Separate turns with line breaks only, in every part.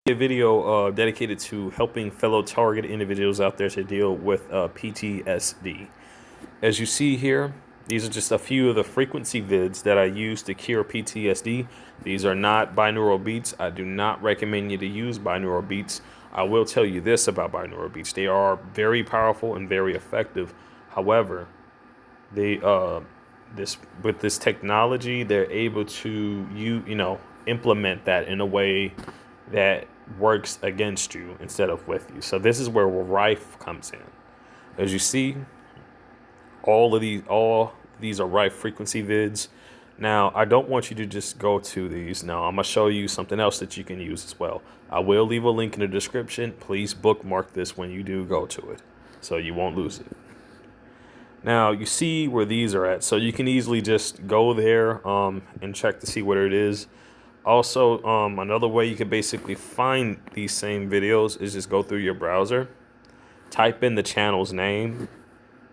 A video dedicated to helping fellow target individuals out there to deal with PTSD. As you see here, these are just a few of the frequency vids that I use to cure PTSD. These are not binaural beats. I do not recommend you to use binaural beats. I will tell you this about binaural beats. They are very powerful and very effective. However, they with this technology, they're able to implement that in a way that works against you instead of with you. So this is where rife comes in. As you see, all these are rife frequency vids. Now, I don't want you to just go to these. Now, I'm gonna show you something else that you can use as well. I will leave a link in the description. Please bookmark this when you do go to it, so you won't lose it. Now, you see where these are at, so you can easily just go there and check to see what it is. Also, another way you can basically find these same videos is just go through your browser, type in the channel's name,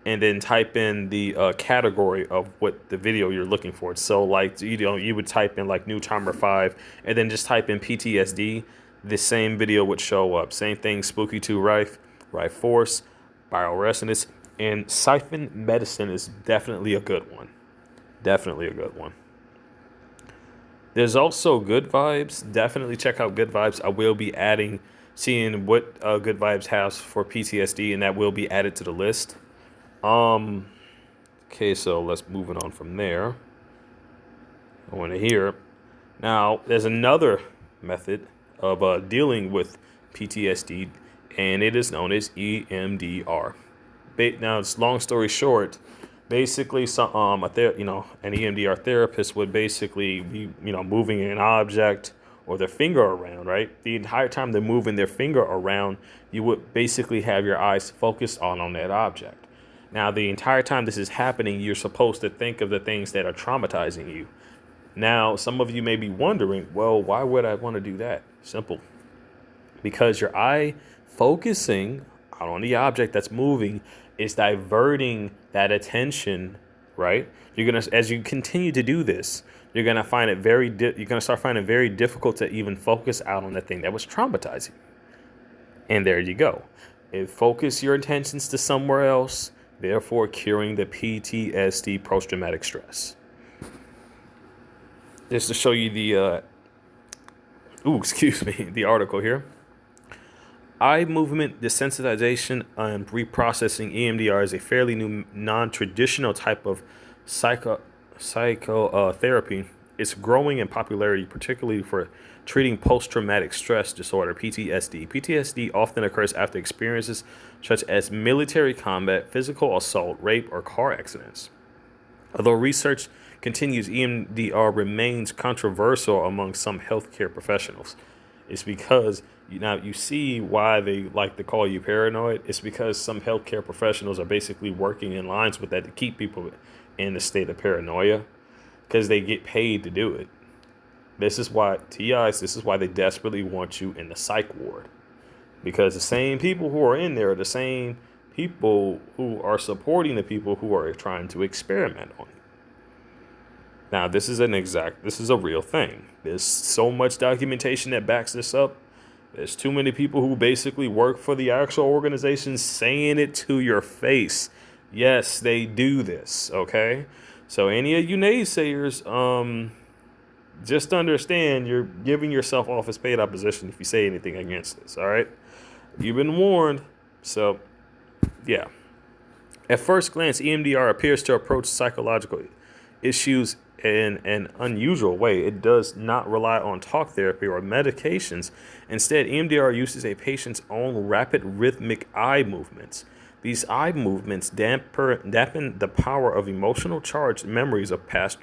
and then type in the category of what the video you're looking for. So, like, you would type in like new timer 5, and then just type in PTSD. The same video would show up. Same thing, Spooky 2 Rife, Rife Force, Bioresonance, and Siphon Medicine is definitely a good one. Definitely a good one. There's also Good Vibes. Definitely check out Good Vibes. I will be seeing what Good Vibes has for PTSD, and that will be added to the list. Okay, so let's move it on from there. I want to hear. Now, there's another method of dealing with PTSD, and it is known as EMDR. Now, it's long story short. Basically, an EMDR therapist would basically be, moving an object or their finger around, right? The entire time they're moving their finger around, you would basically have your eyes focused on that object. Now, the entire time this is happening, you're supposed to think of the things that are traumatizing you. Now, some of you may be wondering, well, why would I want to do that? Simple. Because your eye focusing on the object that's moving is diverting that attention, right? As you continue to do this, you're gonna find it you're gonna start finding it very difficult to even focus out on the thing that was traumatizing. And there you go. Focus your attentions to somewhere else, therefore curing the PTSD, post-traumatic stress. Just to show you the article here. Eye movement desensitization and reprocessing EMDR is a fairly new, non-traditional type of psychotherapy. It's growing in popularity, particularly for treating post-traumatic stress disorder, PTSD. PTSD often occurs after experiences such as military combat, physical assault, rape, or car accidents. Although research continues, EMDR remains controversial among some healthcare professionals. It's because you see why they like to call you paranoid. It's because some healthcare professionals are basically working in lines with that to keep people in a state of paranoia because they get paid to do it. This is why they desperately want you in the psych ward, because the same people who are in there are the same people who are supporting the people who are trying to experiment on you. Now, this is a real thing. There's so much documentation that backs this up. There's too many people who basically work for the actual organization saying it to your face. Yes, they do this, okay? So any of you naysayers, just understand you're giving yourself off as paid opposition if you say anything against this, all right? You've been warned. So, yeah. At first glance, EMDR appears to approach psychological issues in an unusual way. It does not rely on talk therapy or medications. Instead, EMDR uses a patient's own rapid rhythmic eye movements. These eye movements dampen the power of emotional charged memories of past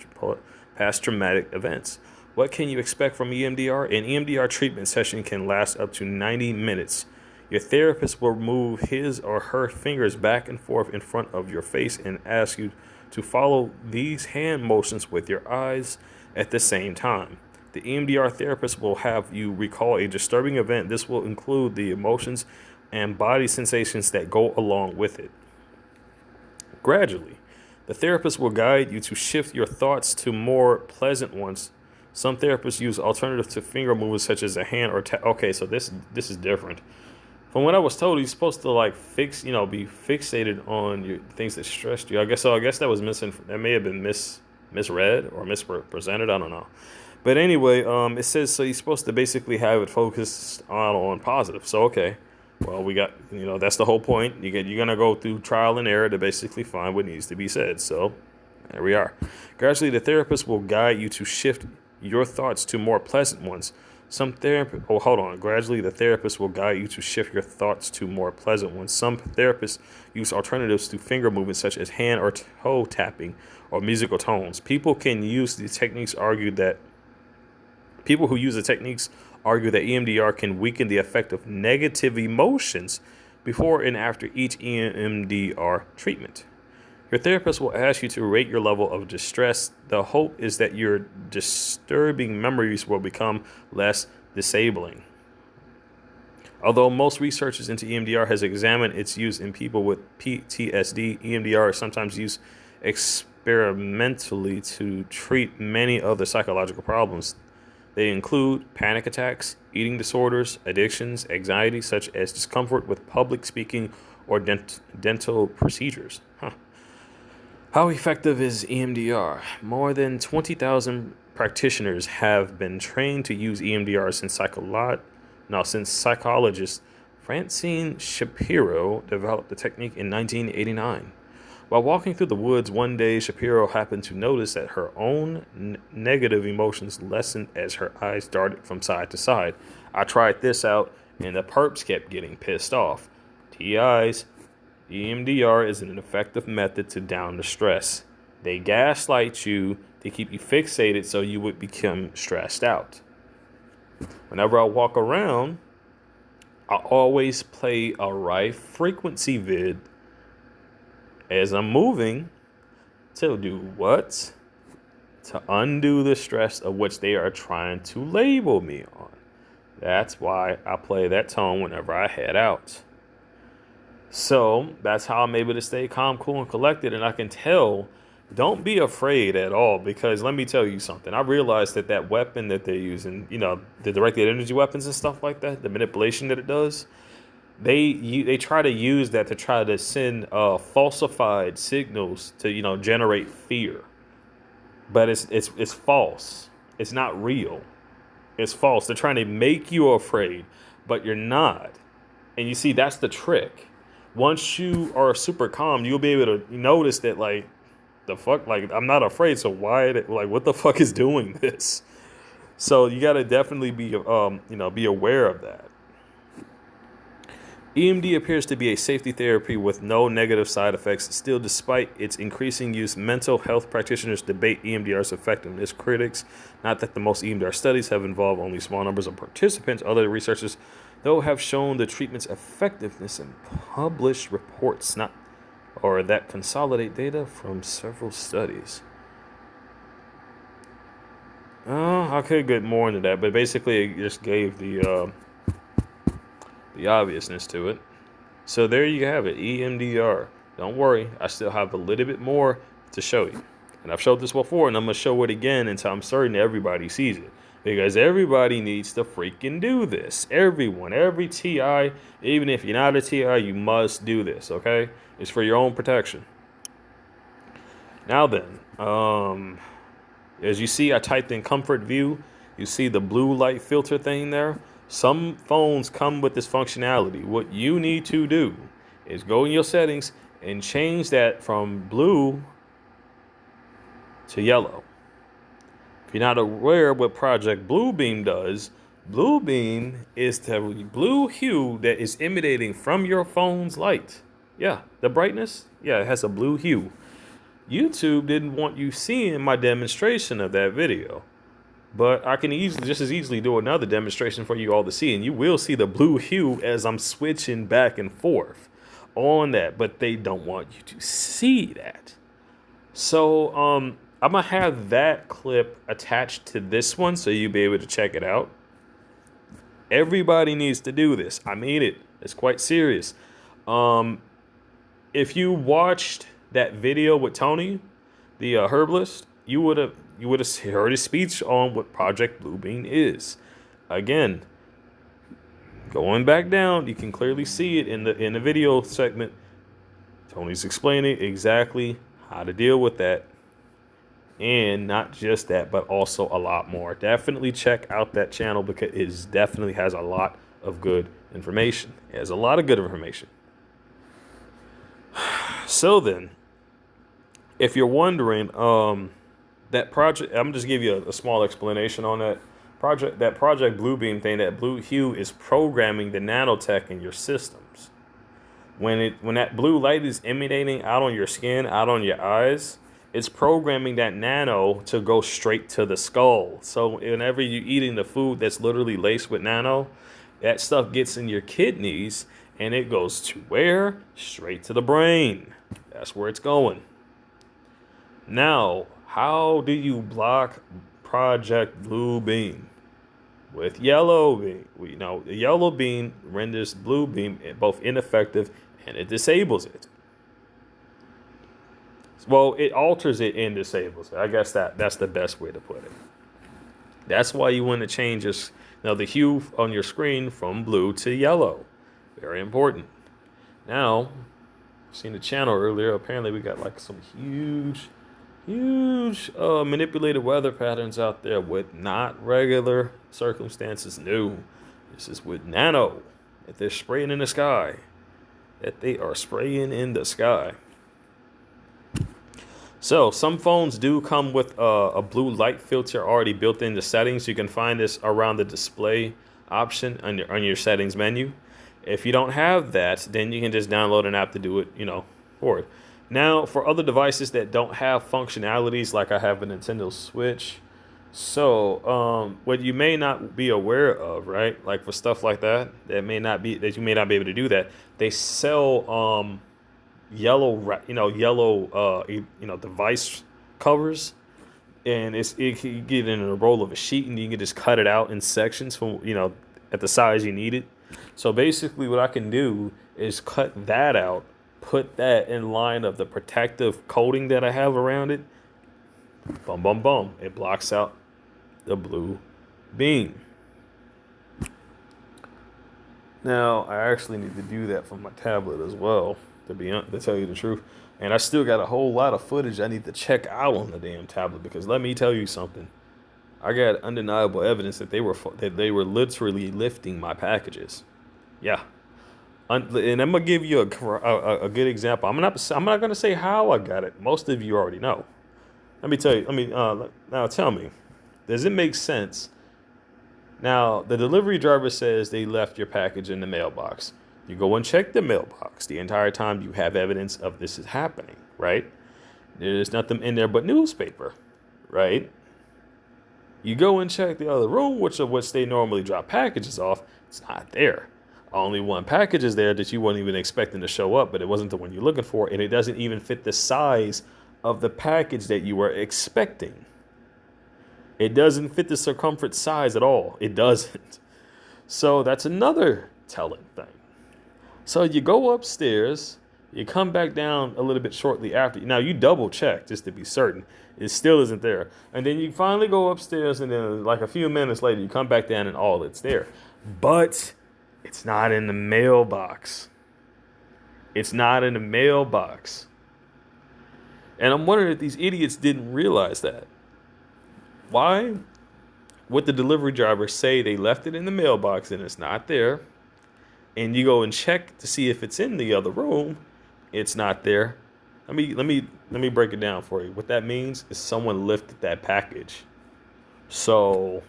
traumatic events. What can you expect from EMDR? An EMDR treatment session can last up to 90 minutes. Your therapist will move his or her fingers back and forth in front of your face and ask you to follow these hand motions with your eyes at the same time. The EMDR therapist will have you recall a disturbing event. This will include the emotions and body sensations that go along with it. Gradually, the therapist will guide you to shift your thoughts to more pleasant ones Some therapists use alternatives to finger movements such as a hand or tap. Okay, so this is different. From what I was told, you're supposed to like be fixated on your things that stressed you. I guess so. I guess that was missing. That may have been misread or misrepresented. I don't know. But anyway, it says so you're supposed to basically have it focused on positive. So okay, well we got that's the whole point. You're gonna go through trial and error to basically find what needs to be said. So there we are. Gradually, the therapist will guide you to shift your thoughts to more pleasant ones. Gradually, the therapist will guide you to shift your thoughts to more pleasant ones. Some therapists use alternatives to finger movements such as hand or toe tapping or musical tones. People who use the techniques argue that EMDR can weaken the effect of negative emotions before and after each EMDR treatment. Your therapist will ask you to rate your level of distress. The hope is that your disturbing memories will become less disabling. Although most research into EMDR has examined its use in people with PTSD, EMDR is sometimes used experimentally to treat many other psychological problems. They include panic attacks, eating disorders, addictions, anxiety, such as discomfort with public speaking or dental procedures. How effective is EMDR? More than 20,000 practitioners have been trained to use EMDR since psychologist Francine Shapiro developed the technique in 1989. While walking through the woods one day, Shapiro happened to notice that her own negative emotions lessened as her eyes darted from side to side. I tried this out, and the perps kept getting pissed off. TIs. EMDR is an effective method to down the stress. They gaslight you to keep you fixated so you would become stressed out. Whenever I walk around, I always play a right frequency vid as I'm moving to do what? To undo the stress of which they are trying to label me on. That's why I play that tone whenever I head out. So that's how I'm able to stay calm, cool, and collected. And I can tell, don't be afraid at all, because let me tell you something. I realized that weapon that they're using, the directed energy weapons and stuff like that, the manipulation that it does, they try to use that to try to send falsified signals to generate fear. But it's false. It's not real. It's false. They're trying to make you afraid, but you're not. And you see, that's the trick. Once you are super calm, you'll be able to notice that, like, the fuck, like, I'm not afraid. So why, what the fuck is doing this? So you got to definitely be aware of that. EMD appears to be a safety therapy with no negative side effects. Still, despite its increasing use, mental health practitioners debate EMDR's effectiveness. Critics, not that the most EMDR studies have involved only small numbers of participants, other researchers, though, have shown the treatment's effectiveness in published reports, that consolidate data from several studies. I could get more into that, but basically it just gave the obviousness to it. So there you have it, EMDR. Don't worry, I still have a little bit more to show you. And I've showed this before, and I'm going to show it again until I'm certain everybody sees it. Because everybody needs to freaking do this. Everyone, every TI, even if you're not a TI, you must do this, okay? It's for your own protection. Now then, as you see, I typed in comfort view. You see the blue light filter thing there? Some phones come with this functionality. What you need to do is go in your settings and change that from blue to yellow. If you're not aware what Project Bluebeam does, Bluebeam is the blue hue that is emanating from your phone's light. Yeah, the brightness, it has a blue hue. YouTube didn't want you seeing my demonstration of that video. But I can just as easily do another demonstration for you all to see, and you will see the blue hue as I'm switching back and forth on that, but they don't want you to see that. So I'm gonna have that clip attached to this one so you'll be able to check it out. Everybody needs to do this. I mean it. It's quite serious. If you watched that video with Tony, the herbalist, you would have you would have heard his speech on what Project Bluebeam is. Again, going back down, you can clearly see it in the video segment. Tony's explaining exactly how to deal with that. And not just that, but also a lot more. Definitely check out that channel because it definitely has a lot of good information. It has a lot of good information. So then, if you're wondering, that project, I'm just give you a small explanation on that project. That Project Bluebeam thing, that blue hue is programming the nanotech in your systems. When that blue light is emanating out on your skin, out on your eyes, it's programming that nano to go straight to the skull. So whenever you're eating the food that's literally laced with nano, that stuff gets in your kidneys and it goes to where? Straight to the brain. That's where it's going. Now, how do you block Project Bluebeam? With yellow beam. The yellow beam renders blue beam both ineffective and it disables it. Well, it alters it and disables it. I guess that's the best way to put it. That's why you want to change the hue on your screen from blue to yellow. Very important. Now, I've seen the channel earlier. Apparently, we got like some huge manipulated weather patterns out there with not regular circumstances. No, this is with nano that they're spraying in the sky. That they are spraying in the sky. So some phones do come with a blue light filter already built into settings. You can find this around the display option on your settings menu. If you don't have that, then you can just download an app to do it, for it. Now, for other devices that don't have functionalities, like I have a Nintendo Switch, so what you may not be aware of, right? Like for stuff like that, that you may not be able to do that. They sell yellow device covers, and you can get it in a roll of a sheet, and you can just cut it out in sections from at the size you need it. So basically, what I can do is cut that out, put that in line of the protective coating that I have around it. Boom, boom, boom. It blocks out the blue beam. Now, I actually need to do that for my tablet as well, to tell you the truth. And I still got a whole lot of footage I need to check out on the damn tablet, because let me tell you something. I got undeniable evidence that they were literally lifting my packages. Yeah. And I'm gonna give you a good example. I'm not gonna say how I got it. Most of you already know. Let me tell you. Now tell me, does it make sense? Now the delivery driver says they left your package in the mailbox. You go and check the mailbox. The entire time you have evidence of this is happening, right? There's nothing in there but newspaper, right? You go and check the other room, which they normally drop packages off. It's not there. Only one package is there that you weren't even expecting to show up, but it wasn't the one you're looking for, and it doesn't even fit the size of the package that you were expecting. It doesn't fit the circumference size at all. It doesn't. So that's another telling thing. So you go upstairs, you come back down a little bit shortly after. Now you double check just to be certain. It still isn't there. And then you finally go upstairs, and then like a few minutes later, you come back down and all it's there. But it's not in the mailbox. It's not in the mailbox. And I'm wondering if these idiots didn't realize that. Why would the delivery driver say they left it in the mailbox and it's not there? And you go and check to see if it's in the other room, it's not there. Let me break it down for you. What that means is someone lifted that package. So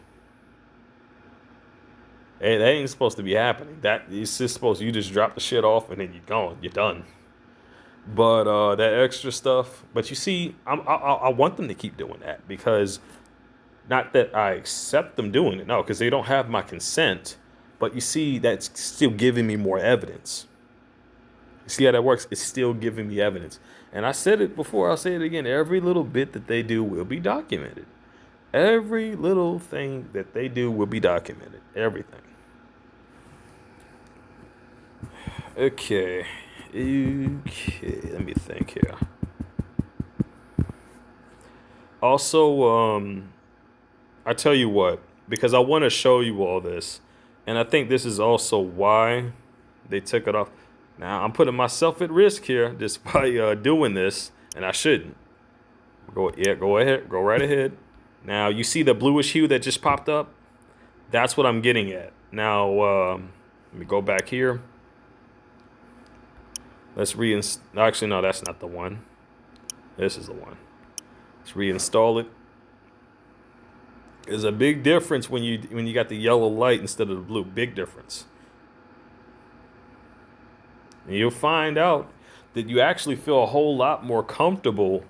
that ain't supposed to be happening. That it's just supposed you just drop the shit off and then you're gone. You're done. But that extra stuff. But you see, I want them to keep doing that, because not that I accept them doing it. No, because they don't have my consent. But you see, that's still giving me more evidence. You see how that works? It's still giving me evidence. And I said it before, I'll say it again. Every little bit that they do will be documented. Every little thing that they do will be documented. Everything. Okay. Let me think here. Also, I tell you what, because I want to show you all this, and I think this is also why they took it off. Now I'm putting myself at risk here just by doing this, and I shouldn't. Go ahead, go right ahead. Now you see the bluish hue that just popped up. That's what I'm getting at. Now let me go back here. Let's reinstall. Actually, no, that's not the one. This is the one. Let's reinstall it. There's a big difference when you got the yellow light instead of the blue. Big difference. And you'll find out that you actually feel a whole lot more comfortable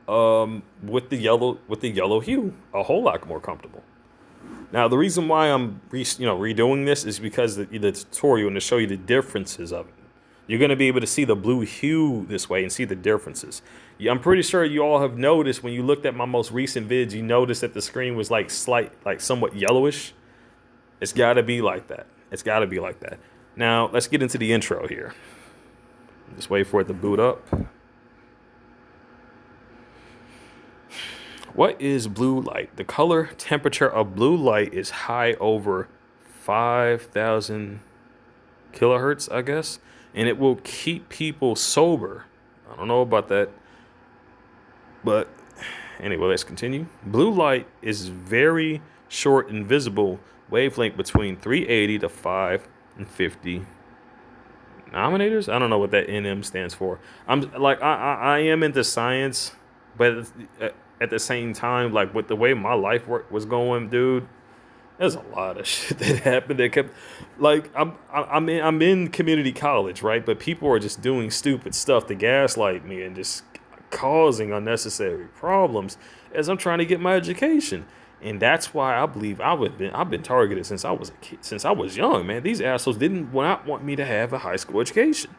with the yellow hue. A whole lot more comfortable. Now, the reason why I'm redoing this is because the tutorial and to show you the differences of it. You're going to be able to see the blue hue this way and see the differences. I'm pretty sure you all have noticed when you looked at my most recent vids, you noticed that the screen was like somewhat yellowish. It's got to be like that. It's got to be like that. Now, let's get into the intro here. Just wait for it to boot up. What is blue light? The color temperature of blue light is high over 5,000 kilohertz, I guess. And it will keep people sober. I don't know about that. But anyway, let's continue. Blue light is very short and visible wavelength between 380 to 550 nanometers. I don't know what that NM stands for. I am into science, but at the same time, like with the way my life was going, dude, there's a lot of shit that happened that kept, like, I'm in community college, right? But people are just doing stupid stuff to gaslight me and just causing unnecessary problems as I'm trying to get my education. And that's why I believe I've been targeted since I was a kid, since I was young, man. These assholes did not want me to have a high school education.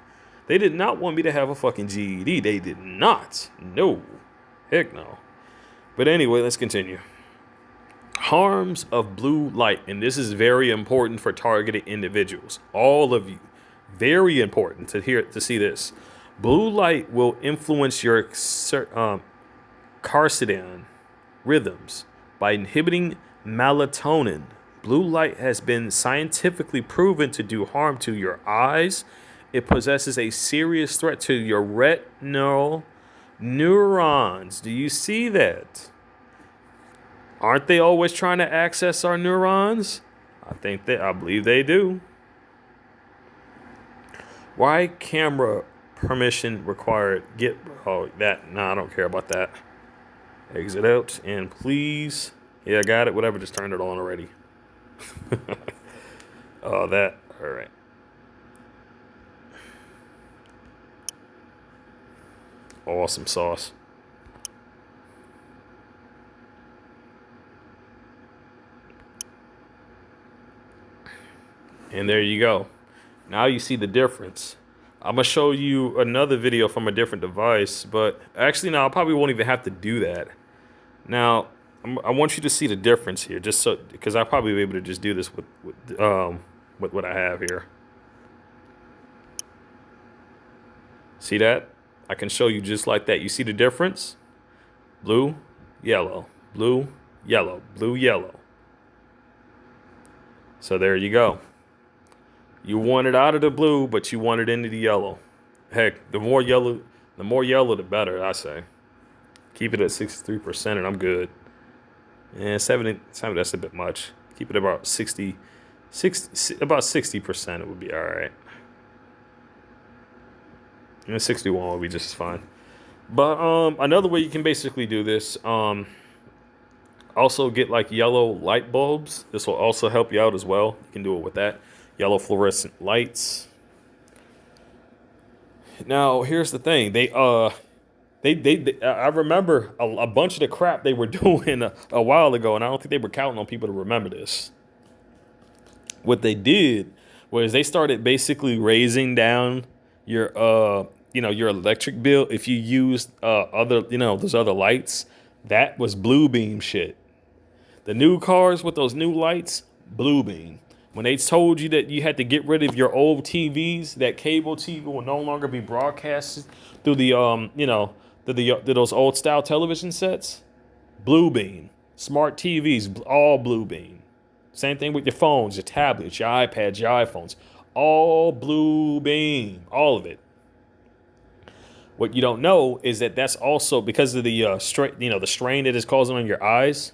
They did not want me to have a fucking GED. They did not. No. Heck no. But anyway, let's continue. Harms of blue light, and this is very important for targeted individuals. All of you, very important to see this. Blue light will influence your circadian rhythms by inhibiting melatonin. Blue light has been scientifically proven to do harm to your eyes. It possesses a serious threat to your retinal neurons. Do you see that? Aren't they always trying to access our neurons? I believe they do. Why camera permission required? I don't care about that. Exit out and please. Yeah, I got it. Whatever, just turned it on already. All right. Awesome sauce. And there you go. Now you see the difference. I'm going to show you another video from a different device, but actually, no, I probably won't even have to do that. Now, I want you to see the difference here, just so, because I'll probably be able to just do this with what I have here. See that? I can show you just like that. You see the difference? Blue, yellow, blue, yellow, blue, yellow. So there you go. You want it out of the blue, but you want it into the yellow. Heck, the more yellow, the better, I say. Keep it at 63% and I'm good. And 70, that's a bit much. Keep it about 60%, it would be all right. And 61 will be just fine. But another way you can basically do this, also get like yellow light bulbs. This will also help you out as well. You can do it with that. Yellow fluorescent lights. Now, here's the thing. I remember a bunch of the crap they were doing a while ago, and I don't think they were counting on people to remember this. What they did was they started basically raising down your your electric bill if you used those other lights. That was blue beam shit. The new cars with those new lights, blue beam. When they told you that you had to get rid of your old TVs, that cable TV will no longer be broadcasted through the through those old style television sets. Blue bean. Smart TVs, all blue bean. Same thing with your phones, your tablets, your iPads, your iPhones. All blue bean. All of it. What you don't know is that that's also because of the the strain that is causing on your eyes.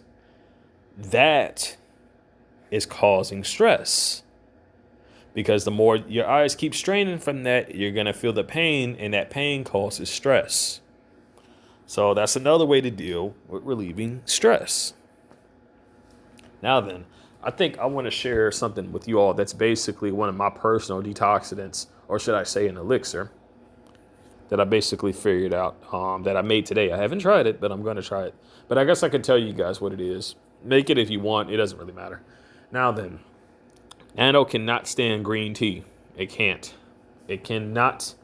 That is causing stress. Because the more your eyes keep straining from that, you're gonna feel the pain, and that pain causes stress. So that's another way to deal with relieving stress. Now then, I think I want to share something with you all that's basically one of my personal detoxidants, or should I say an elixir, that I basically figured out that I made today. I haven't tried it, but I'm going to try it. But I guess I can tell you guys what it is. Make it if you want. It doesn't really matter. Now then, nano cannot stand green tea. It can't. It cannot.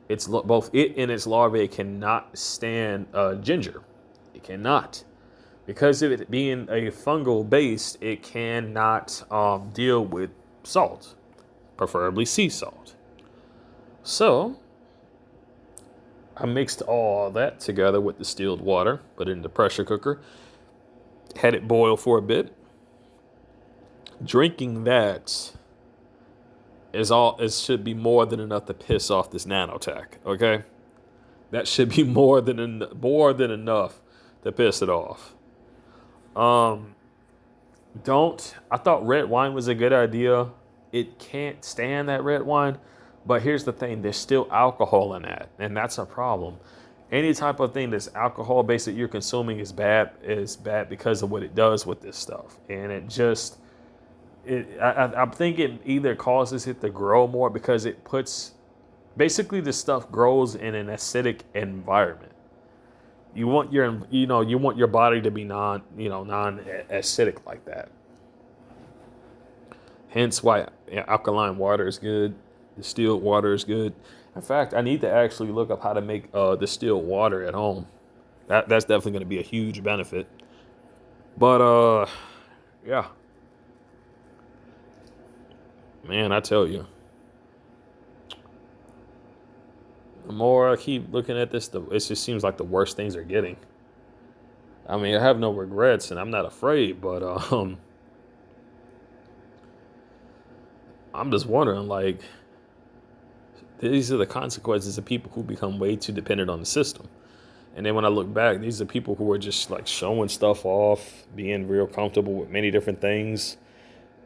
It's both it and its larvae cannot stand ginger. It cannot. Because of it being a fungal based, it cannot deal with salt, preferably sea salt. So I mixed all that together with distilled water, put it in the pressure cooker, had it boil for a bit. Drinking that it should be more than enough to piss off this nanotech. Okay, that should be more than enough to piss it off. I thought red wine was a good idea. It can't stand that red wine, but here's the thing: there's still alcohol in that, and that's a problem. Any type of thing that's alcohol based that you're consuming is bad because of what it does with this stuff, and I think it either causes it to grow more because it puts basically this stuff grows in an acidic environment. You want your body to be non-acidic like that. Hence why alkaline water is good, distilled water is good. In fact, I need to actually look up how to make distilled water at home. That's definitely going to be a huge benefit. But yeah. Man, I tell you, the more I keep looking at this, it just seems like the worse things are getting. I mean, I have no regrets, and I'm not afraid, but I'm just wondering, like, these are the consequences of people who become way too dependent on the system. And then when I look back, these are people who are just like showing stuff off, being real comfortable with many different things,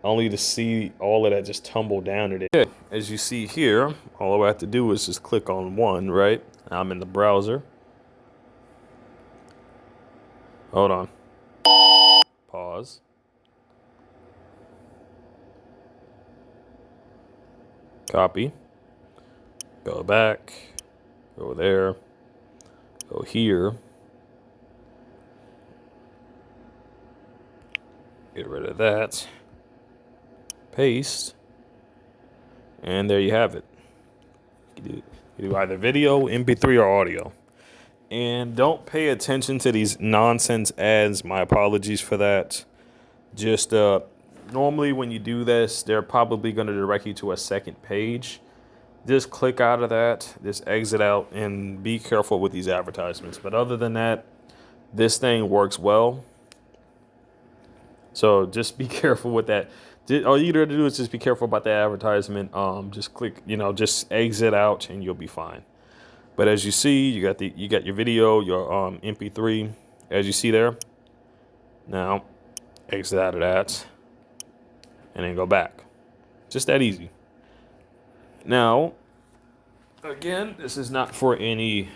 only to see all of that just tumble down today. Okay. As you see here, all I have to do is just click on one, right? I'm in the browser. Hold on. Pause. Copy. Go back. Go there. Go here. Get rid of that. Paste. And there you have it. You do either video, MP3, or audio. And don't pay attention to these nonsense ads. My apologies for that. Just normally when you do this, they're probably going to direct you to a second page. Just click out of that, just exit out, and be careful with these advertisements. But other than that, this thing works well. So just be careful with that. All you got to do is just be careful about the advertisement. Just click, just exit out, and you'll be fine. But as you see, you got your video, your MP3, as you see there. Now, exit out of that, and then go back. Just that easy. Now, again, this is not for any,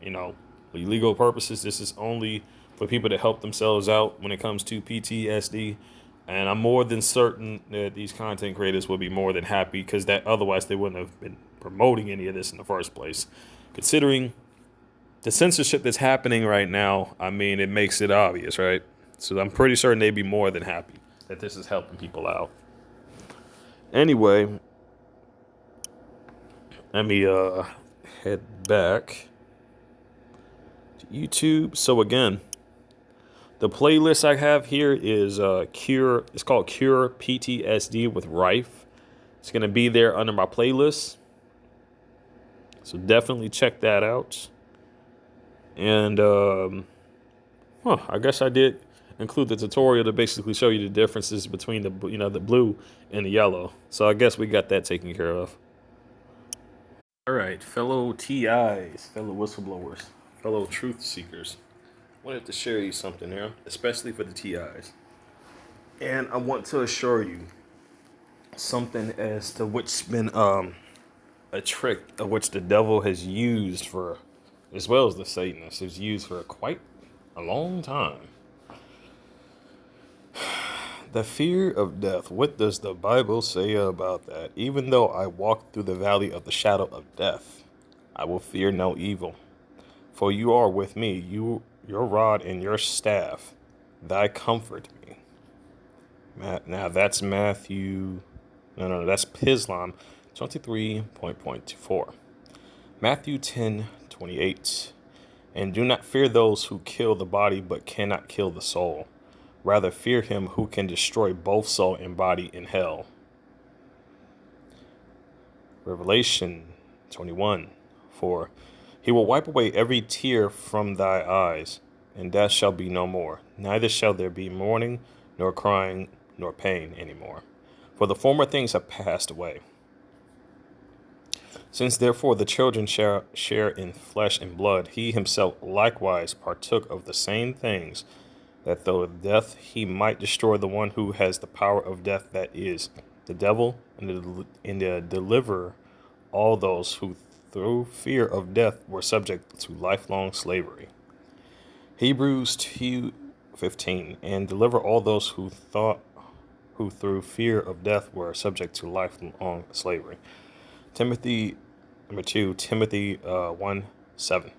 illegal purposes. This is only for people to help themselves out when it comes to PTSD. And I'm more than certain that these content creators will be more than happy, because otherwise they wouldn't have been promoting any of this in the first place. Considering the censorship that's happening right now, I mean, it makes it obvious, right? So I'm pretty certain they'd be more than happy that this is helping people out. Anyway, let me head back to YouTube. So again, the playlist I have here is Cure. It's called Cure PTSD with Rife. It's going to be there under my playlist. So definitely check that out. And Huh, I guess I did include the tutorial to basically show you the differences between the blue and the yellow. So I guess we got that taken care of. All right, fellow TIs, fellow whistleblowers, fellow truth seekers. I wanted to share you something here, especially for the TIs. And I want to assure you something as to which been a trick of which the devil has used for, as well as the Satanists, has used for quite a long time. The fear of death. What does the Bible say about that? Even though I walk through the valley of the shadow of death, I will fear no evil. For you are with me, your rod and your staff, thy comfort me. Now that's Matthew, no, that's Pislam 23.24. Matthew 10:28. And do not fear those who kill the body but cannot kill the soul. Rather fear him who can destroy both soul and body in hell. Revelation 21. For he will wipe away every tear from thy eyes, and death shall be no more. Neither shall there be mourning, nor crying, nor pain any more. For the former things have passed away. Since therefore the children share in flesh and blood, he himself likewise partook of the same things, that though death he might destroy the one who has the power of death, that is, the devil, and deliver all those who through fear of death were subject to lifelong slavery. Hebrews 2:15, and deliver all those who through fear of death were subject to lifelong slavery. Timothy 1:7.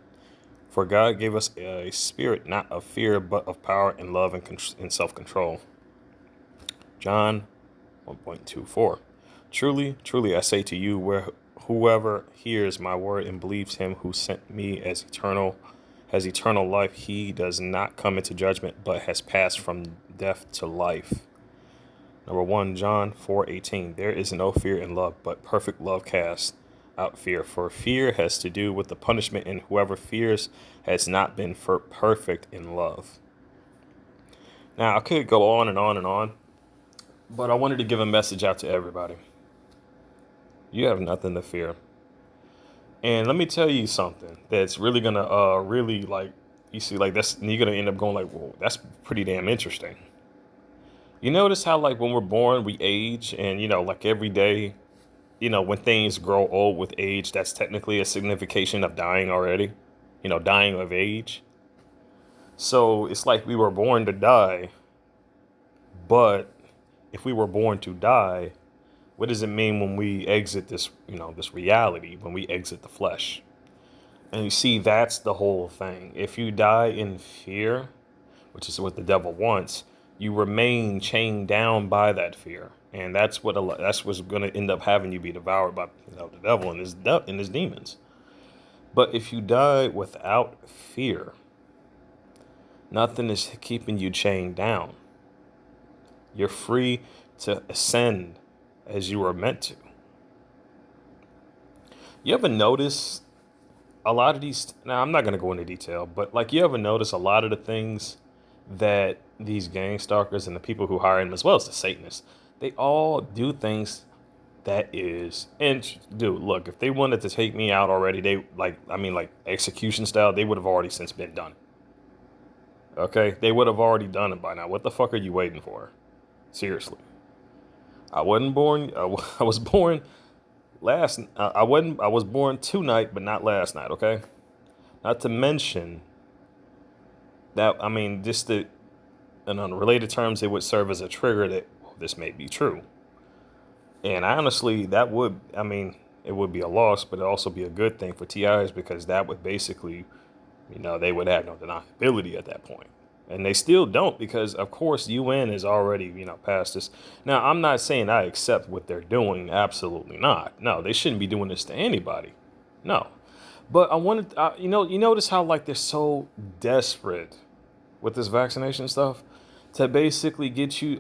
For God gave us a spirit not of fear, but of power and love and self-control. John 1:24. Truly, truly, I say to you, whoever hears my word and believes him who sent me has eternal life. He does not come into judgment, but has passed from death to life. Number 1 John 4:18. There is no fear in love, but perfect love casts out fear. For fear has to do with the punishment, and whoever fears has not been perfect in love. Now, I could go on and on and on, but I wanted to give a message out to everybody. You have nothing to fear. And let me tell you something that's really gonna really like you see like that's and you're gonna end up going like, whoa, that's pretty damn interesting. You notice how like when we're born we age, and like every day, when things grow old with age, that's technically a signification of dying already, dying of age. So it's like we were born to die, but if we were born to die, what does it mean when we exit this, this reality, when we exit the flesh? And you see, that's the whole thing. If you die in fear, which is what the devil wants, you remain chained down by that fear. And that's what's going to end up having you be devoured by the devil and his demons. But if you die without fear, nothing is keeping you chained down. You're free to ascend as you were meant to. You ever notice a lot of these? Now, I'm not going to go into detail, but like, you ever notice a lot of the things that these gang stalkers and the people who hire them, as well as the Satanists, they all do things that is, and dude, look, if they wanted to take me out already, they like execution style, they would have already since been done. Okay, they would have already done it by now. What the fuck are you waiting for? Seriously. I wasn't born. I was born last. I wasn't. I was born tonight, but not last night. Okay. Not to mention that. Just in unrelated terms, it would serve as a trigger that this may be true. And honestly, that would. It would be a loss, but it'd also be a good thing for TIs, because that would basically, they would have no deniability at that point. And they still don't, because, of course, UN is already, past this. Now, I'm not saying I accept what they're doing. Absolutely not. No, they shouldn't be doing this to anybody. No. But I wanted, you notice how, like, they're so desperate with this vaccination stuff to basically get you,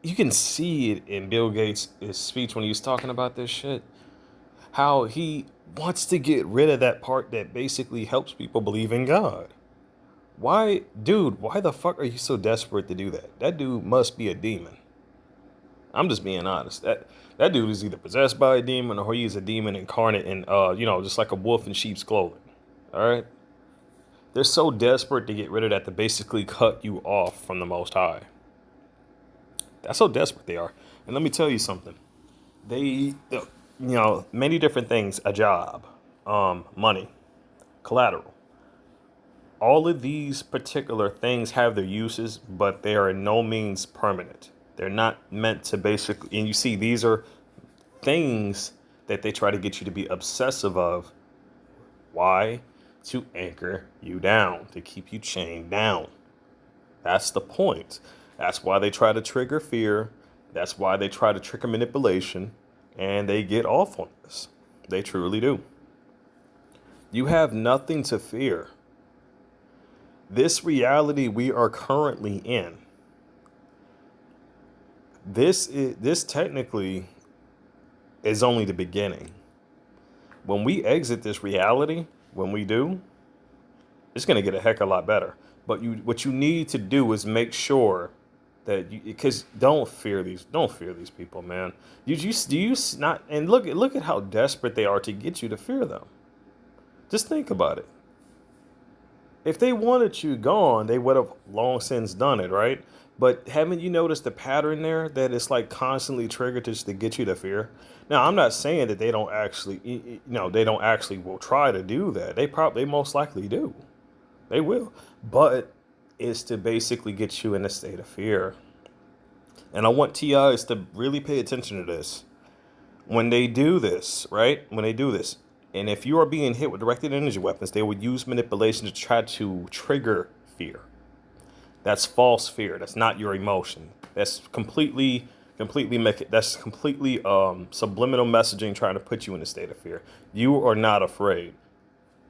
you can see it in Bill Gates' speech when he was talking about this shit. How he wants to get rid of that part that basically helps people believe in God. Why, dude, why the fuck are you so desperate to do that? That dude must be a demon. I'm just being honest. That dude is either possessed by a demon or he's a demon incarnate in just like a wolf in sheep's clothing. All right? They're so desperate to get rid of that to basically cut you off from the Most High. That's how desperate they are. And let me tell you something. Many different things, a job, money, collateral. All of these particular things have their uses, but they are in no means permanent. They're not meant to basically, and you see, these are things that they try to get you to be obsessive of. Why? To anchor you down, to keep you chained down. That's the point. That's why they try to trigger fear. That's why they try to trigger manipulation. And they get off on this. They truly do. You have nothing to fear. This reality we are currently in, this technically is only the beginning. When we exit this reality, when we do, it's going to get a heck of a lot better. But what you need to do is make sure that because don't fear these people, man. Do you not? And look at how desperate they are to get you to fear them. Just think about it. If they wanted you gone, they would have long since done it, right? But haven't you noticed the pattern there that it's like constantly triggered just to get you to fear? Now, I'm not saying that they don't actually, will try to do that. They most likely do. They will. But it's to basically get you in a state of fear. And I want TIs to really pay attention to this. When they do this, right? When they do this, and if you are being hit with directed energy weapons, they would use manipulation to try to trigger fear. That's false fear. That's not your emotion. That's completely subliminal messaging trying to put you in a state of fear. You are not afraid.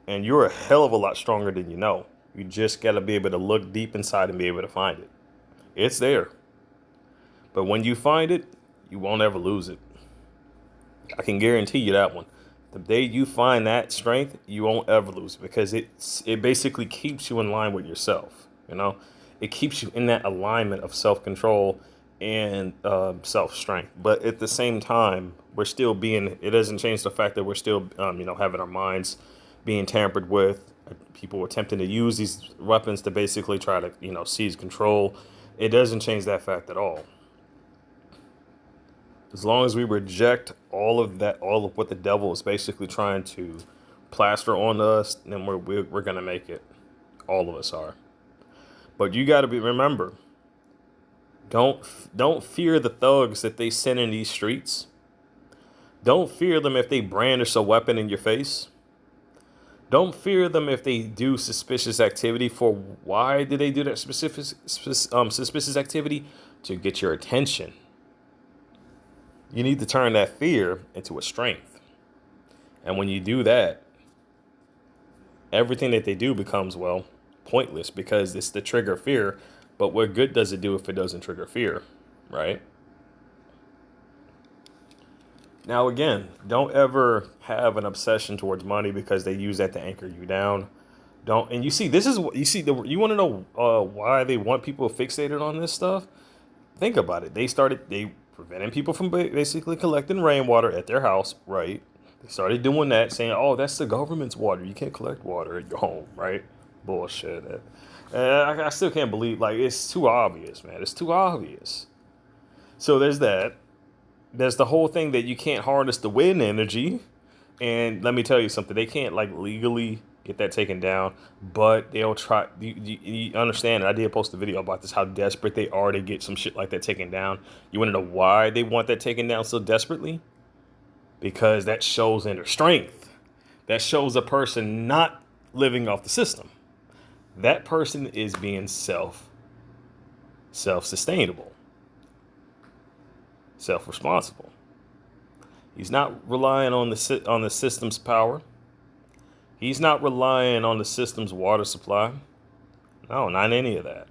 And you're a hell of a lot stronger than you know. You just got to be able to look deep inside and be able to find it. It's there. But when you find it, you won't ever lose it. I can guarantee you that one. The day you find that strength, you won't ever lose it because it basically keeps you in line with yourself. It keeps you in that alignment of self-control and self-strength. But at the same time, it doesn't change the fact that we're still, having our minds being tampered with, people attempting to use these weapons to basically try to, seize control. It doesn't change that fact at all. As long as we reject all of what the devil is basically trying to plaster on us, then we're gonna make it. All of us are. But you got to remember, don't fear the thugs that they send in these streets. Don't fear them if they brandish a weapon in your face. Don't fear them if they do suspicious activity. For why do they do that suspicious activity? To get your attention. You need to turn that fear into a strength. And when you do that, everything that they do becomes, pointless because it's the trigger fear. But what good does it do if it doesn't trigger fear, right? Now, again, don't ever have an obsession towards money because they use that to anchor you down. And you see, you want to know why they want people fixated on this stuff? Think about it. They preventing people from basically collecting rainwater at their house, right? They started doing that, saying, oh, that's the government's water. You can't collect water at your home, right? Bullshit. I still can't believe, it's too obvious, man. It's too obvious. So there's that. There's the whole thing that you can't harness the wind energy. And let me tell you something. They can't, legally get that taken down, but they'll try. You understand? I did post a video about this, how desperate they are to get some shit like that taken down. You want to know why they want that taken down so desperately? Because that shows inner strength. That shows a person not living off the system. That person is being self-sustainable, self-responsible. He's not relying on the system's power. He's not relying on the system's water supply. No, not any of that.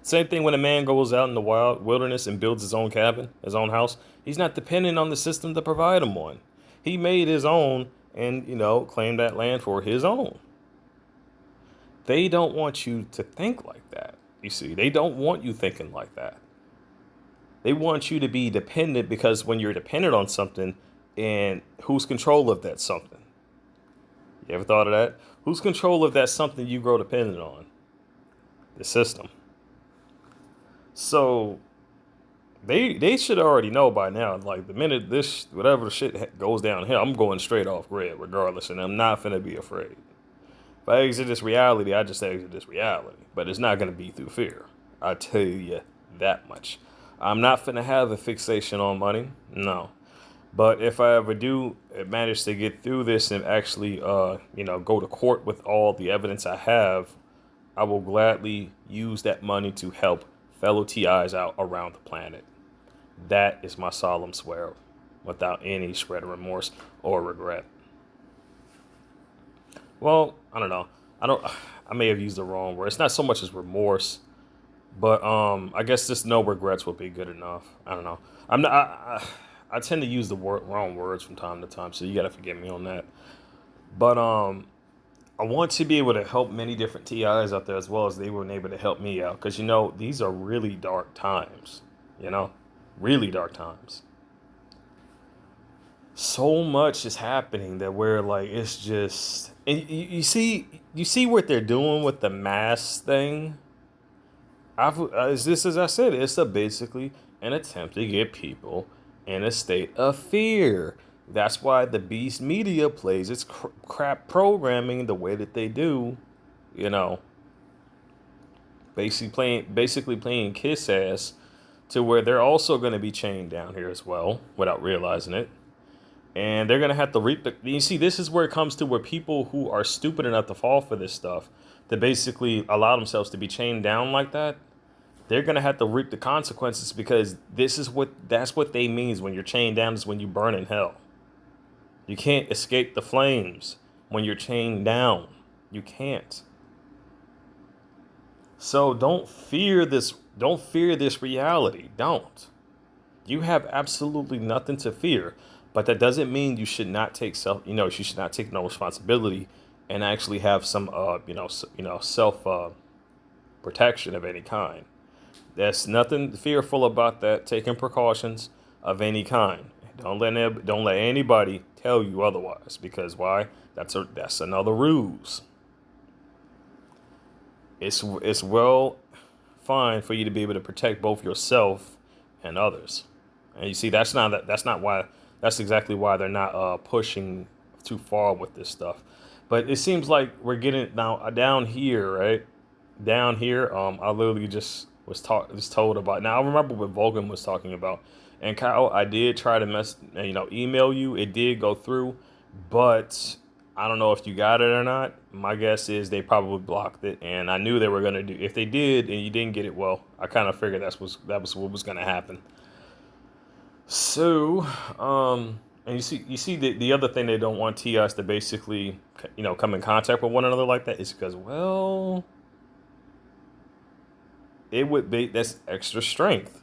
Same thing when a man goes out in the wilderness and builds his own cabin, his own house. He's not dependent on the system to provide him one. He made his own and, claimed that land for his own. they don't want you to think like that. You see, they don't want you thinking like that. They want you to be dependent, because when you're dependent on something, and who's control of that something? You ever thought of that? Who's control of that something you grow dependent on? The system. So they should already know by now. Like, the minute this whatever the shit goes down here, I'm going straight off grid regardless, and I'm not finna be afraid. If I exit this reality, I just exit this reality. But it's not gonna be through fear. I tell you that much. I'm not finna have a fixation on money. No. But if I ever do manage to get through this and actually, go to court with all the evidence I have, I will gladly use that money to help fellow TIs out around the planet. That is my solemn swear, without any shred of remorse or regret. Well, I don't know. I may have used the wrong word. It's not so much as remorse, but I guess just no regrets would be good enough. I don't know. I'm not. I tend to use the wrong words from time to time, so you gotta forgive me on that. But I want to be able to help many different TIs out there, as well as they were able to help me out, because these are really dark times. Really dark times. So much is happening that we're like, it's just, and you see what they're doing with the mask thing. As I said, it's basically an attempt to get people in a state of fear. That's why the beast media plays its crap programming the way that they do. You know, basically playing kiss ass, to where they're also going to be chained down here as well without realizing it. And they're going to have to reap the. You see, this is where it comes to where people who are stupid enough to fall for this stuff, to basically allow themselves to be chained down like that, they're going to have to reap the consequences, because that's what they means when you're chained down, is when you burn in hell. You can't escape the flames when you're chained down. You can't. So don't fear this. Don't fear this reality. Don't. You have absolutely nothing to fear. But that doesn't mean you should not take you should not take no responsibility and actually have some, self protection of any kind. There's nothing fearful about that. Taking precautions of any kind. Don't let anybody tell you otherwise, because why? That's another ruse. It's well fine for you to be able to protect both yourself and others. And you see, that's not why. That's exactly why they're not pushing too far with this stuff. But it seems like we're getting now down here, right? Down here, I literally just was told about. Now I remember what Vulcan was talking about. And Kyle, I did try to email you. It did go through, but I don't know if you got it or not. My guess is they probably blocked it, and I knew they were gonna do. If they did and you didn't get it, well, I kind of figured that was what was gonna happen. So, and you see the other thing, they don't want TIs to basically, come in contact with one another like that, is because, well, that's extra strength.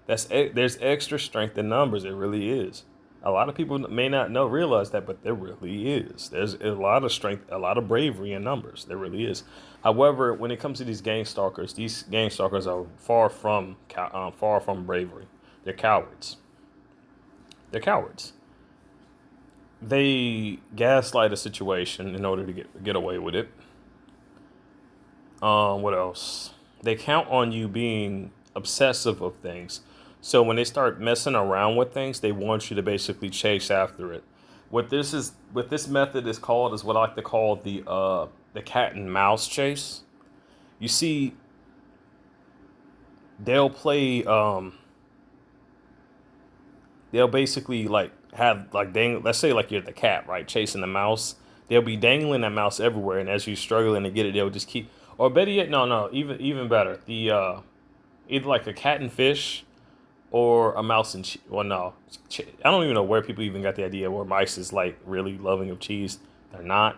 There's extra strength in numbers. It really is. A lot of people may not realize that, but there really is. There's a lot of strength, a lot of bravery in numbers. There really is. However, when it comes to these gang stalkers are far from bravery. They're cowards. They're cowards. They gaslight a situation in order to get away with it. What else? They count on you being obsessive of things. So when they start messing around with things, they want you to basically chase after it. What this method is called is what I like to call the cat and mouse chase. You see, they'll play they'll basically like have like let's say like you're the cat, right, chasing the mouse. They'll be dangling that mouse everywhere, and as you're struggling to get it, they'll just keep. Or better yet, no, even better. The either like a cat and fish, or a mouse and cheese. Well, no, I don't even know where people even got the idea where mice is like really loving of cheese. They're not.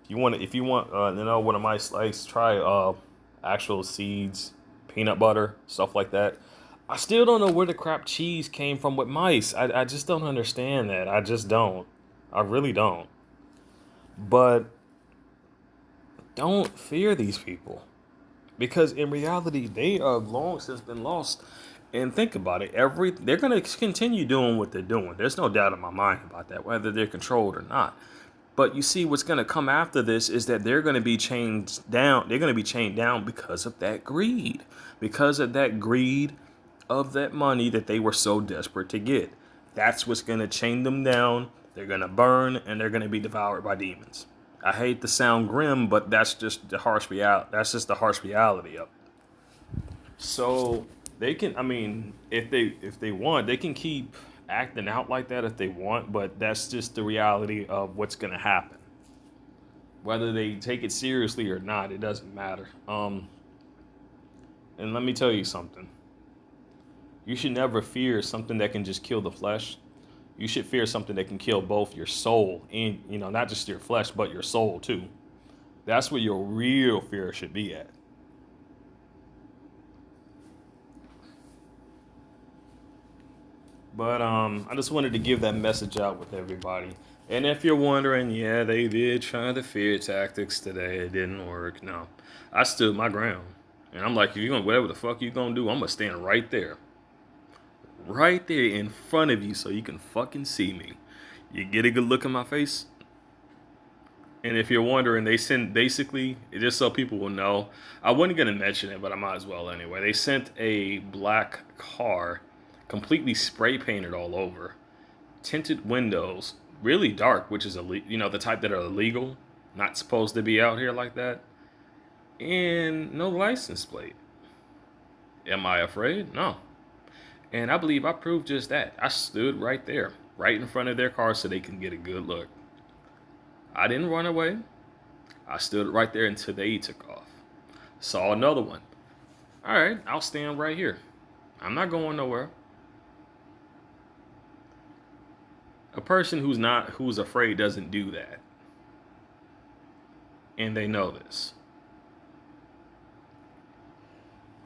If you want to know what a mice likes, try actual seeds, peanut butter, stuff like that. I still don't know where the crap cheese came from with mice. I just don't understand that. I just don't. I really don't. But Don't fear these people. Because in reality, they have long since been lost. And think about it, they're gonna continue doing what they're doing. There's no doubt in my mind about that, whether they're controlled or not. But you see, what's gonna come after this is that they're gonna be chained down. They're gonna be chained down because of that greed, because of that greed of that money that they were so desperate to get. That's what's gonna chain them down. They're gonna burn and they're gonna be devoured by demons. I hate to sound grim, but that's just the harsh reality. That's just the harsh reality of it. So they can, I mean, if they want, they can keep acting out like that if they want, but that's just the reality of what's gonna happen. Whether they take it seriously or not, it doesn't matter. And let me tell you something. You should never fear something that can just kill the flesh. You should fear something that can kill both your soul and, not just your flesh, but your soul too. That's where your real fear should be at. But I just wanted to give that message out with everybody. And if you're wondering, yeah, they did try the fear tactics today. It didn't work. No, I stood my ground. And I'm like, if you're going to, whatever the fuck you going to do, I'm going to stand right there. Right there in front of you so you can fucking see me. You get a good look in my face. And if you're wondering, they sent basically, just so people will know, I wasn't going to mention it, but I might as well anyway. They sent a black car, completely spray painted all over, tinted windows, really dark, which is, the type that are illegal, not supposed to be out here like that, and no license plate. Am I afraid? No. And I believe I proved just that. I stood right there, right in front of their car so they can get a good look. I didn't run away. I stood right there until they took off. Saw another one. All right, I'll stand right here. I'm not going nowhere. A person who's afraid doesn't do that. And they know this.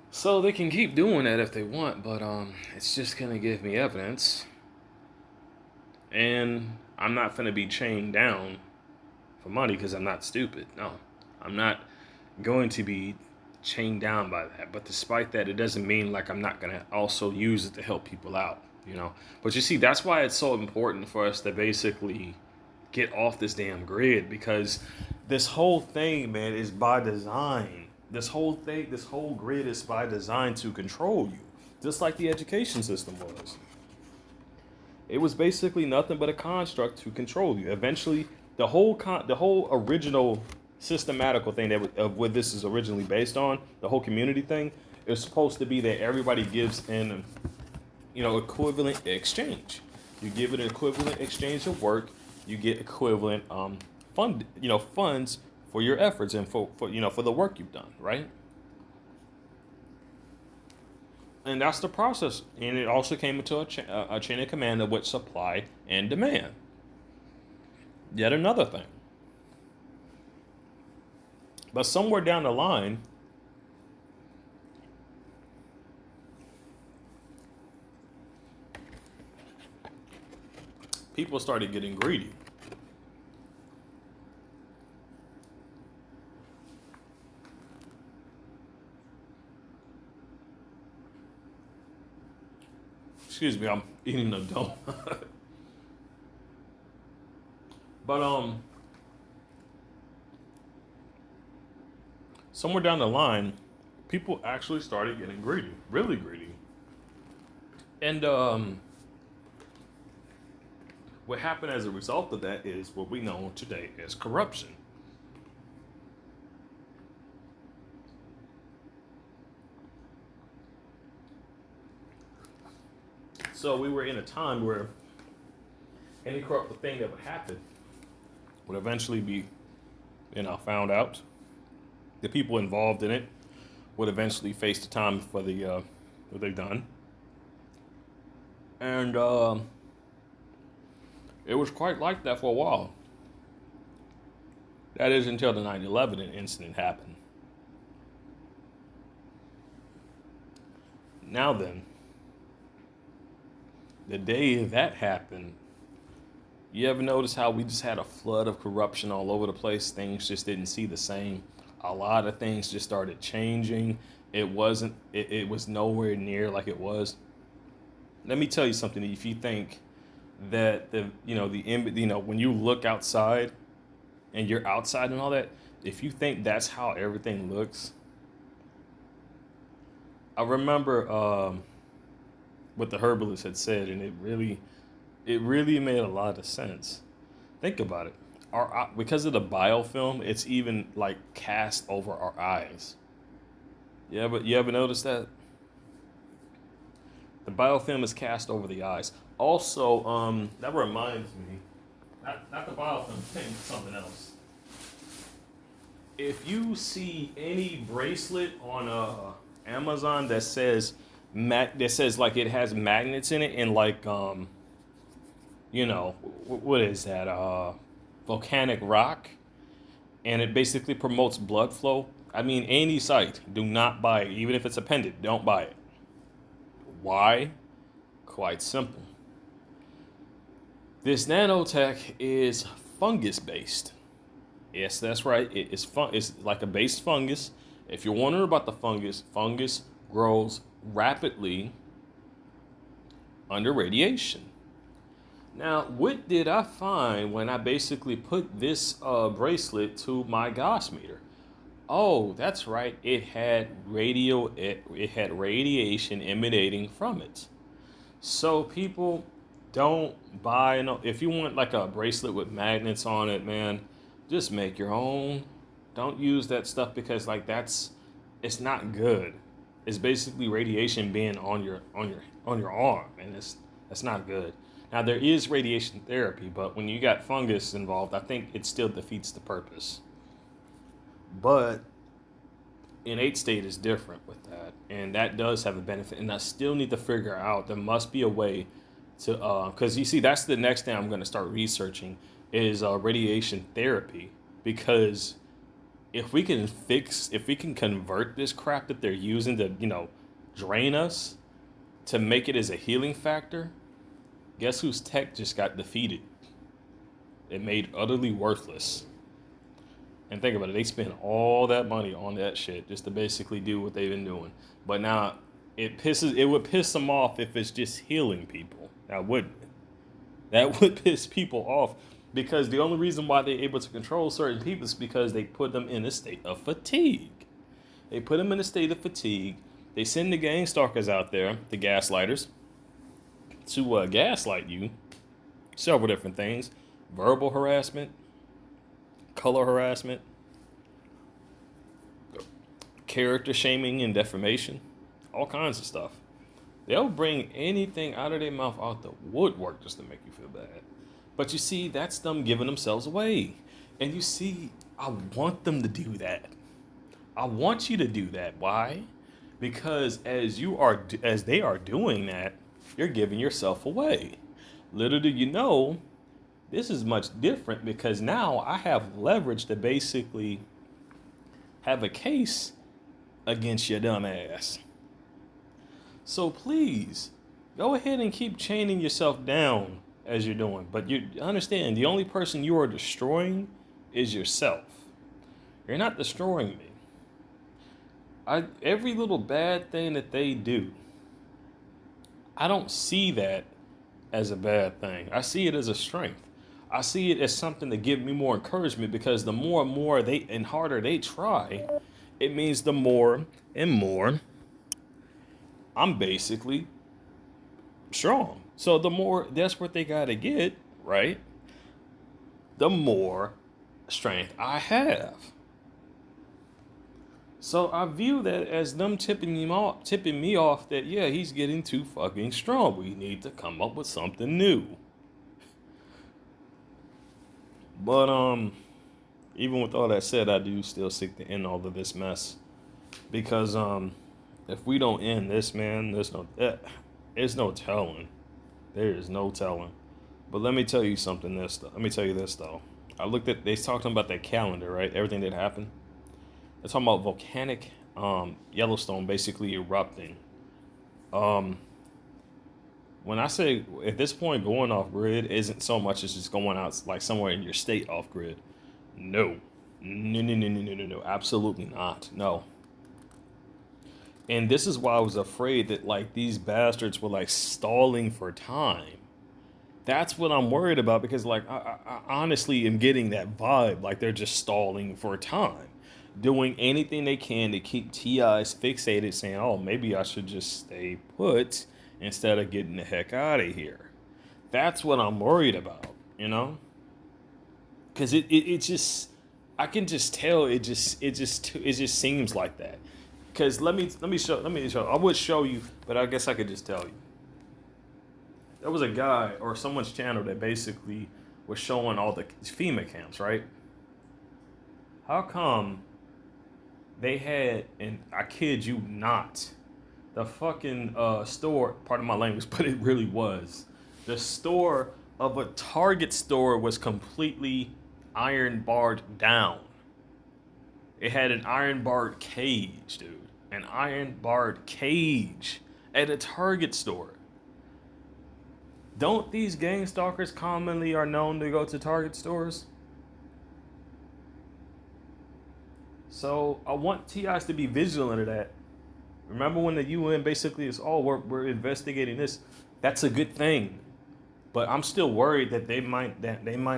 So they can keep doing that if they want, but it's just gonna give me evidence. And I'm not gonna be chained down for money because I'm not stupid. No. I'm not going to be chained down by that. But despite that, it doesn't mean like I'm not gonna also use it to help people out. But you see, that's why it's so important for us to basically get off this damn grid, because this whole thing, man, is by design. This whole grid is by design to control you, just like the education system was. It was basically nothing but a construct to control you. Eventually, the whole original systematical thing of what this is originally based on, the whole community thing, is supposed to be that everybody gives in, equivalent exchange. You give it an equivalent exchange of work, you get equivalent funds for your efforts and for the work you've done, right? And that's the process. And it also came into a chain of command of what supply and demand. Yet another thing. But somewhere down the line, people started getting greedy. Excuse me, I'm eating a donut. But somewhere down the line, people actually started getting greedy, really greedy. And what happened as a result of that is what we know today as corruption. So we were in a time where any corrupt thing that would happen would eventually be, found out. The people involved in it would eventually face the time for the what they've done, and it was quite like that for a while. That is until the 9/11 incident happened. Now then, the day that happened, you ever notice how we just had a flood of corruption all over the place? Things just didn't see the same. A lot of things just started changing. It was nowhere near like it was. Let me tell you something. If you think that when you look outside and you're outside and all that, if you think that's how everything looks, I remember what the herbalist had said, and it really made a lot of sense. Think about it. Because of the biofilm, it's even like cast over our eyes. Yeah, but you ever notice that the biofilm is cast over the eyes? Also, that reminds me, not the biofilm thing, something else. If you see any bracelet on Amazon that says like it has magnets in it and like what is that volcanic rock, and it basically promotes blood flow. I mean, any site, do not buy it. Even if it's appended, don't buy it. Why? Quite simple. This nanotech is fungus based. Yes, that's right. It's like a base fungus. If you're wondering about the fungus grows rapidly under radiation. Now, what did I find when I basically put this bracelet to my Gauss meter? Oh, that's right. It had radiation emanating from it. So people, don't buy no. If you want like a bracelet with magnets on it, man, just make your own. Don't use that stuff because like it's not good. It's basically radiation being on your arm, and that's not good. Now there is radiation therapy, but when you got fungus involved, I think it still defeats the purpose. But innate state is different with that, and that does have a benefit. And I still need to figure out there must be a way to because you see that's the next thing I'm going to start researching is radiation therapy, because if we can convert this crap that they're using to drain us to make it as a healing factor, guess whose tech just got defeated? It made utterly worthless. And think about it, they spent all that money on that shit just to basically do what they've been doing. But now it would piss them off if it's just healing people. Now wouldn't it? That would piss people off, because the only reason why they're able to control certain people is because they put them in a state of fatigue. They put them in a state of fatigue. They send the gang stalkers out there, the gaslighters, to gaslight you. Several different things: verbal harassment, color harassment, character shaming and defamation, all kinds of stuff. They'll bring anything out of their mouth out the woodwork just to make you feel bad. But you see, that's them giving themselves away. And you see, I want them to do that. I want you to do that. Why? Because as they are doing that, you're giving yourself away. Little do you know, this is much different, because now I have leverage to basically have a case against your dumb ass. So please, go ahead and keep chaining yourself down as you're doing. But you understand, the only person you are destroying is yourself. You're not destroying me. Every little bad thing that they do, I don't see that as a bad thing. I see it as a strength. I see it as something to give me more encouragement, because the more and more and harder they try, it means the more and more I'm basically strong. So the more desperate they gotta get, right, the more strength I have. So I view that as them tipping me off that, yeah, he's getting too fucking strong. We need to come up with something new. But even with all that said, I do still seek to end all of this mess, because if we don't end this, man, there's no telling. There is no telling. But let me tell you something. Let me tell you this though. They talking about that calendar, right? Everything that happened. They're talking about volcanic Yellowstone basically erupting. When I say at this point going off grid isn't so much as just going out like somewhere in your state off grid. No. No, no, no, no, no, no, no. Absolutely not. No. And this is why I was afraid that like these bastards were like stalling for time. That's what I'm worried about because like I honestly am getting that vibe like they're just stalling for time, doing anything they can to keep TIs fixated, saying, "Oh, maybe I should just stay put instead of getting the heck out of here." That's what I'm worried about, you know? Because it just I can just tell it just seems like that. Because let me show I would show you, but I guess I could just tell you. There was a guy or someone's channel that basically was showing all the FEMA camps, right? How come they had, and I kid you not, the fucking store, pardon my language, but it really was. The store of a Target store was completely iron barred down. It had an iron barred cage, dude. An iron barred cage at a Target store. Don't these gang stalkers commonly are known to go to Target stores? So I want TIs to be vigilant of that. Remember when the UN basically is, oh, we're investigating this. That's a good thing. But I'm still worried that they might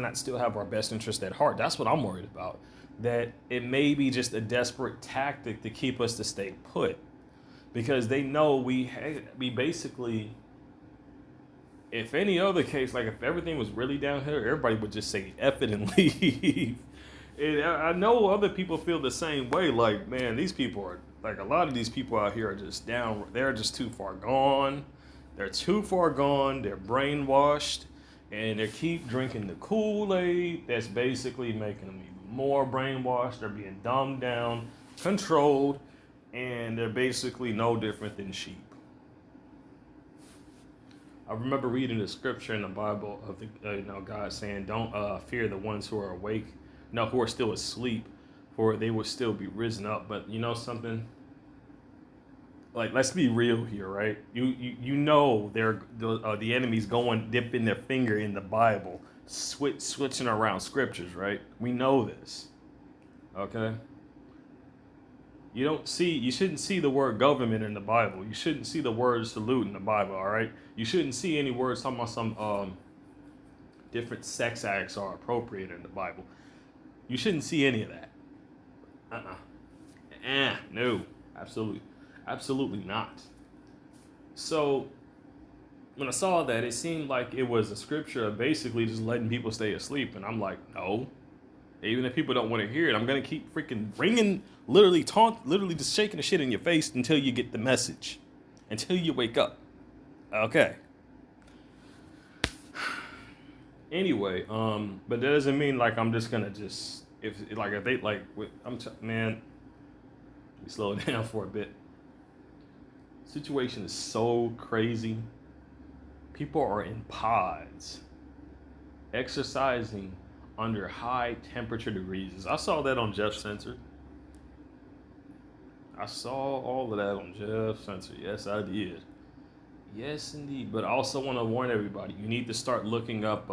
not still have our best interest at heart. That's what I'm worried about. That it may be just a desperate tactic to keep us to stay put. Because they know we basically, if any other case, like if everything was really down here, everybody would just say F it and leave. And I know other people feel the same way. Like, man, these people are, like, a lot of these people out here are just down. They're just too far gone. They're too far gone. They're brainwashed. And they keep drinking the Kool-Aid that's basically making them even more brainwashed. They're being dumbed down, controlled, and they're basically no different than sheep. I remember reading the scripture in the Bible of the, God saying, "Don't fear the ones who are awake, no, who are still asleep, for they will still be risen up." But you know something? Like, let's be real here, right? You know they're the enemy's going dipping their finger in the Bible, switching around scriptures, right? We know this, okay? You shouldn't see the word government in the Bible. You shouldn't see the word salute in the Bible, all right? You shouldn't see any words talking about some different sex acts are appropriate in the Bible. You shouldn't see any of that. No, absolutely not. So when I saw that, it seemed like it was a scripture of basically just letting people stay asleep, and I'm like, no. Even if people don't want to hear it, I'm gonna keep freaking ringing, literally just shaking the shit in your face until you get the message, until you wake up. Okay. Anyway, but that doesn't mean like I'm just gonna just if they like man. Let me slow it down for a bit. Situation is so crazy. People are in pods, exercising under high temperature degrees. I saw that on Jeff Censored. I saw all of that on Jeff Censored. Yes, I did. Yes, indeed. But I also want to warn everybody, you need to start looking up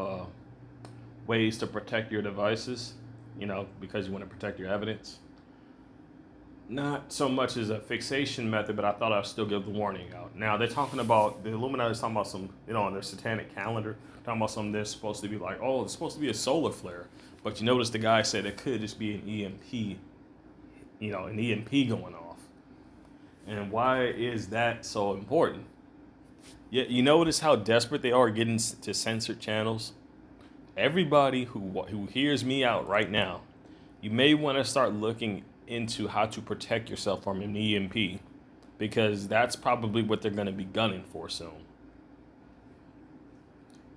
ways to protect your devices, because you want to protect your evidence. Not so much as a fixation method, but I thought I'd still give the warning out. Now, they're talking about, the Illuminati is talking about some, on their satanic calendar, talking about something that's supposed to be like, oh, it's supposed to be a solar flare. But you notice the guy said it could just be an EMP, an EMP going off. And why is that so important? Yet you notice how desperate they are getting to censored channels? Everybody who hears me out right now, you may want to start looking into how to protect yourself from an EMP, because that's probably what they're going to be gunning for soon.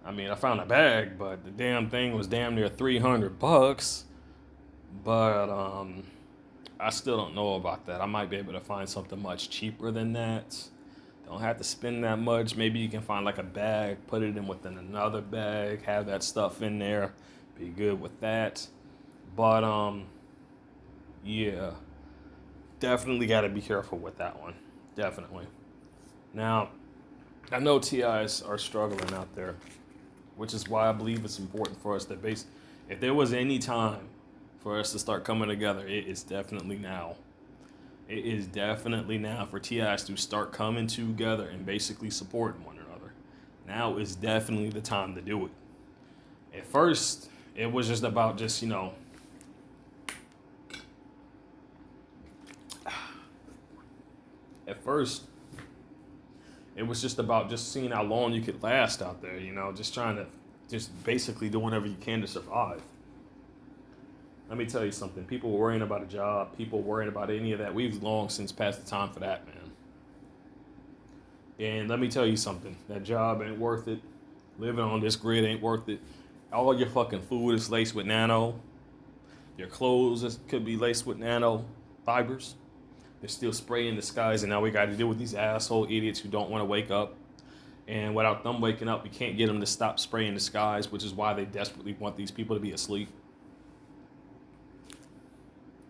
I mean, I found a bag, but the damn thing was damn near $300. But I still don't know about that. I might be able to find something much cheaper than that. Don't have to spend that much. Maybe you can find like a bag, put it in within another bag, have that stuff in there, be good with that. But yeah, definitely got to be careful with that one. Definitely. Now, I know TIs are struggling out there, which is why I believe it's important for us to if there was any time for us to start coming together. It is definitely now. It is definitely now for TIs to start coming together and basically supporting one another. Now is definitely the time to do it. At first, it was just about just, at first, it was just about just seeing how long you could last out there, just trying to just basically do whatever you can to survive. Let me tell you something. People worrying about a job, people worrying about any of that. We've long since passed the time for that, man. And let me tell you something. That job ain't worth it. Living on this grid ain't worth it. All your fucking food is laced with nano. Your clothes could be laced with nano fibers. They're still spraying the skies, and now we got to deal with these asshole idiots who don't want to wake up. And without them waking up, we can't get them to stop spraying the skies, which is why they desperately want these people to be asleep.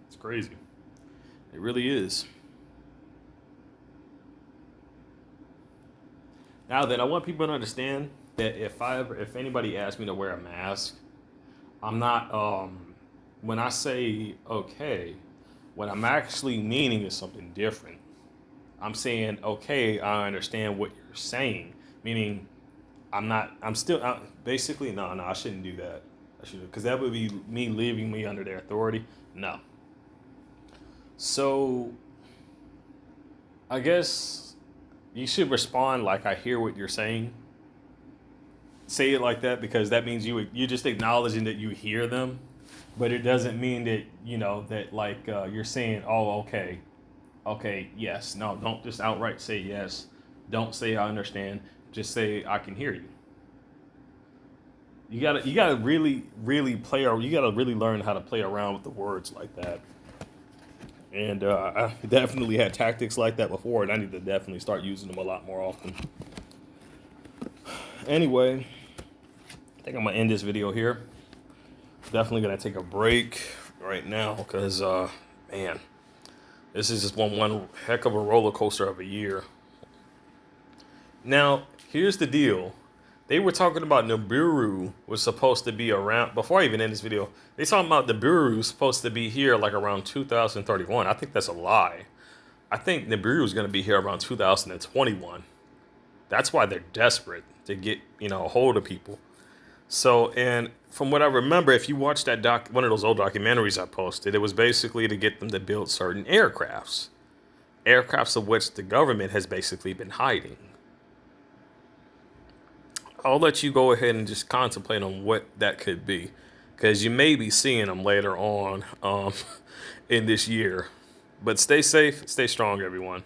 It's crazy. It really is. Now then, I want people to understand that if anybody asks me to wear a mask, I'm not, when I say okay, what I'm actually meaning is something different. I'm saying, okay, I understand what you're saying. Meaning, basically, no, I shouldn't do that. Because that would be me leaving me under their authority. No. So, I guess you should respond like I hear what you're saying. Say it like that, because that means you're just acknowledging that you hear them. But it doesn't mean that, that like you're saying, oh, okay, yes. No, don't just outright say yes. Don't say I understand. Just say I can hear you. You gotta really you gotta really learn how to play around with the words like that. And I definitely had tactics like that before, and I need to definitely start using them a lot more often. Anyway, I think I'm gonna end this video here. Definitely gonna take a break right now because man, this is just one heck of a roller coaster of a year. Now, here's the deal. They were talking about Nibiru was supposed to be around, before I even end this video, they talking about Nibiru was supposed to be here like around 2031. I think that's a lie. I think Nibiru is going to be here around 2021. That's why they're desperate to get, a hold of people. So, and from what I remember, if you watch that one of those old documentaries I posted, it was basically to get them to build certain aircrafts of which the government has basically been hiding. I'll let you go ahead and just contemplate on what that could be, because you may be seeing them later on in this year. But stay safe, stay strong, everyone.